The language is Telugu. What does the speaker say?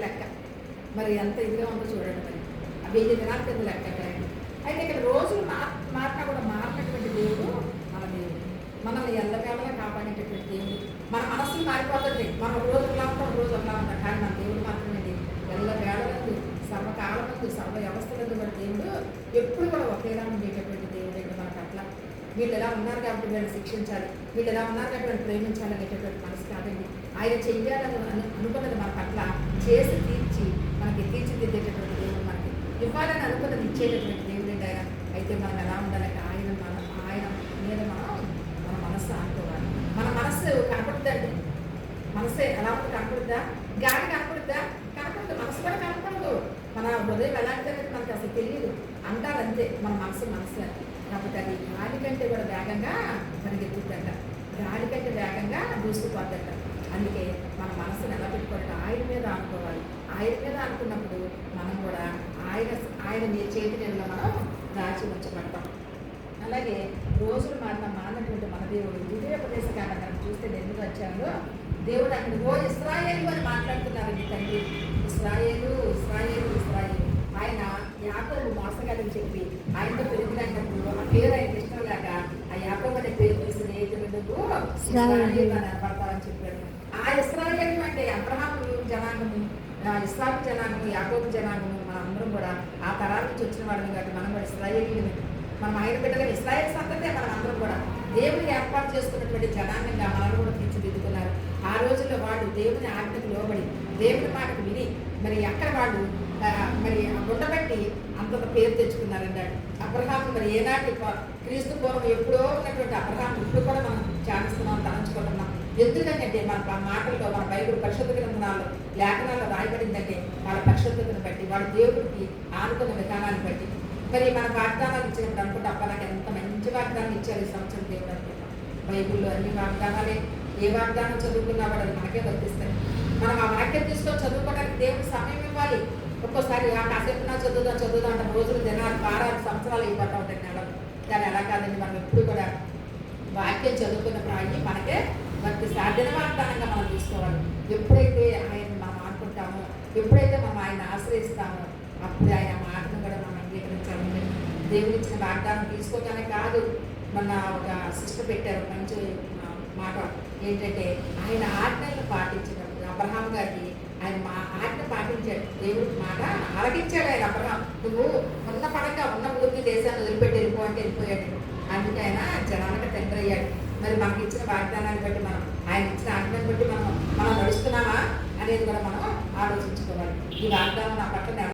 లెక్క. మరి ఎంత ఇదిగా ఉందో చూడండి. మరి ఆ 1000 దినాల కింద లెక్క ఎక్కడండి. అయితే ఇక్కడ రోజులు మారినా కూడా మారినటువంటి దేవుడు మన దేవుడు. మనల్ని ఎల్లవేళలా కాపాడేటటువంటి దేవుడు. మన మనస్సులు మారిపోతుంది. మనం ఒక రోజు ఒకలా ఉంటాం, ఒక రోజు ఒకలా ఉంటాం. కానీ మన దేవుడు మాత్రమే ఎల్లవేళలందు, సర్వకాలమందు, సర్వ వ్యవస్థలందు మన దేవుడు ఎప్పుడు కూడా ఒకేలా ఉండేటటువంటి దేవుడు అండి. మనకు అట్లా వీళ్ళు ఎలా ఉన్నారు కాబట్టి వీళ్ళని శిక్షించాలి, వీళ్ళు ఎలా ఉన్నారు కాబట్టి వీళ్ళని ప్రేమించాలి అనేటటువంటి మనసు కాదండి. ఆయన చెయ్యాలని అనుకున్నది మనకు అట్లా చేసి తీర్చి మనకి తీర్చిదిద్దేటటువంటి దేవుడు, మనకి ఇవ్వాలని అనుకున్నది ఇచ్చేటటువంటి దేవుడు అండి ఆయన. అయితే మనం ఎలా ఉండాలంటే ఆయన మీద మన మనస్సు అనుకోవాలి. మన మనస్సు కనపడుతుందండి. మనసే ఎలా ఉంటుంది? కనపడుద్దా? గాలి కనపడుద్దా? కనపడదు. మనసు కూడా కనపడదు. మన హృదయం ఎలాంటిదనేది మనకి అసలు తెలియదు. అంటారంతే మన మనసు కాబట్టి అది గాలి కంటే కూడా వేగంగా పరిగెత్తుతుందంట, గాలి కంటే వేగంగా దూసుకుపోతుందంట. అందుకే మన మనసును ఎలా పెట్టుకోవాలంటే ఆయన మీద అనుకోవాలి. ఆయన మీద అనుకున్నప్పుడు మనం కూడా ఆయన చేతి నీళ్ళలో మనం దాచి ఉంచబడతాం. అలాగే రోజులు మారినటువంటి మన దేవుడు ద్వితీయోపదేశ కాండం చూస్తే 8వ అధ్యాయంలో దేవుడు అక్కడ ఇశ్రాయేలు అని మాట్లాడుతున్నారండి. తండ్రి ఇశ్రాయేలు ఇశ్రాయేలు ఇశ్రాయేలు. ఆయన యాకోబు మోసగాలని చెప్పి ఆయనతో పెరిగినప్పుడు ఆ పేరు ఆయన ఇష్టం లేక ఆ యాకోబు అనే పేరు తీసి ఇశ్రాయేలు అని అనబడతారని చెప్పాడు. ఆ ఇశ్రాయేలు అంటే అబ్రహాము జనాంగము, ఇస్సాకు జనాంగము, యాకోబు జనాంగము, మనం అందరం కూడా ఆ తరాల నుంచి వచ్చిన వాళ్ళని కాబట్టి మనం కూడా ఇశ్రాయేలీని, మనం ఆయన బిడ్డగా ఇశ్రాయేల్ సంతతే మనం అందరం కూడా దేవుని ఏర్పాటు చేసుకున్నటువంటి జనాంగంగా మనల్ని కూడా తీర్చిదిద్దుకున్నారు. ఆ రోజుల్లో వాళ్ళు దేవుని ఆజ్ఞకు లోబడి దేవుని మాటకు విని మరి అక్కడ వాళ్ళు మరి ఉండబట్టి అంత పేరు తెచ్చుకున్నారండి. అబ్రహాము మరి ఏనాటి క్రీస్తు పూర్వం ఎప్పుడో ఉన్నటువంటి అబ్రహాము ఇప్పుడు కూడా మనం ధ్యానిస్తున్నాం, తలంచుకుంటున్నాం. ఎందుకంటే మన మాటల్లో మన బైబిల్ పరిశుద్ధ గ్రంథాల్లో లేఖనాల్లో రాయబడిందంటే వాళ్ళ పరిశుద్ధతను బట్టి, వాళ్ళ దేవుడికి ఆనుకున్న విధానాన్ని బట్టి. మరి మన వాగ్దానాలు ఇచ్చినప్పుడు అనుకుంటే అబ్బా నాకు ఎంత మంచి వాగ్దానం ఇచ్చారు ఈ సంవత్సరం దేవుడు అనుకుంటాం. బైబిల్లో అన్ని వాగ్దానాలే. ఏ వాగ్దానం చదువుకున్నా కూడా అది మనకే వర్తిస్తాయి. మనం ఆ వాక్యం తీసుకొని చదువుకోవడానికి దేవుడికి సమయం ఇవ్వాలి. ఒక్కోసారి ఆ కాసేపు చదువుదాం అంటే రోజులు, దినాలు, వారాలు, సంవత్సరాలు అయిపోతూ ఉంటాయి నెలలు. కానీ అలా కాదండి. మనం ఎప్పుడు కూడా వాక్యం చదువుకున్నప్పుడు అయ్యి మనకే వర్తిస్తాయి. దిన వాగ్దానంగా మనం తీసుకోవాలి. ఎప్పుడైతే ఆయన మనం అనుకుంటామో, ఎప్పుడైతే మనం ఆయన ఆశ్రయిస్తామో అప్పుడు ఆయన మాటను కూడా మనం అంగీకరించాలి. దేవుడు ఇచ్చిన వాగ్దానం తీసుకోగానే కాదు. మన ఒక సిస్టర్ పెట్టారు మంచి మాట ఏంటంటే ఆయన ఆజ్ఞలను పాటించినప్పుడు అబ్రహాం గారికి ఆయన ఆజ్ఞ పాటించాడు. దేవుడి మాట ఆలకించాడు ఆయన. అబ్రహాం నువ్వు ఉన్న పడంగా ఉన్న ఊరికి దేశాన్ని వదిలిపెట్టి వెళ్ళిపో అంటే వెళ్ళిపోయాడు. అందుకే ఆయన జనానికి తండ్రి అయ్యాడు. మరి మనకి ఇచ్చిన వాగ్దానాన్ని బట్టి మనం ఆయన ఇచ్చిన ఆజ్ఞను బట్టి మనం నడుస్తున్నామా అనేది కూడా మనం ఆలోచించుకోవాలి. ఈ వాగ్దానం నా పక్కన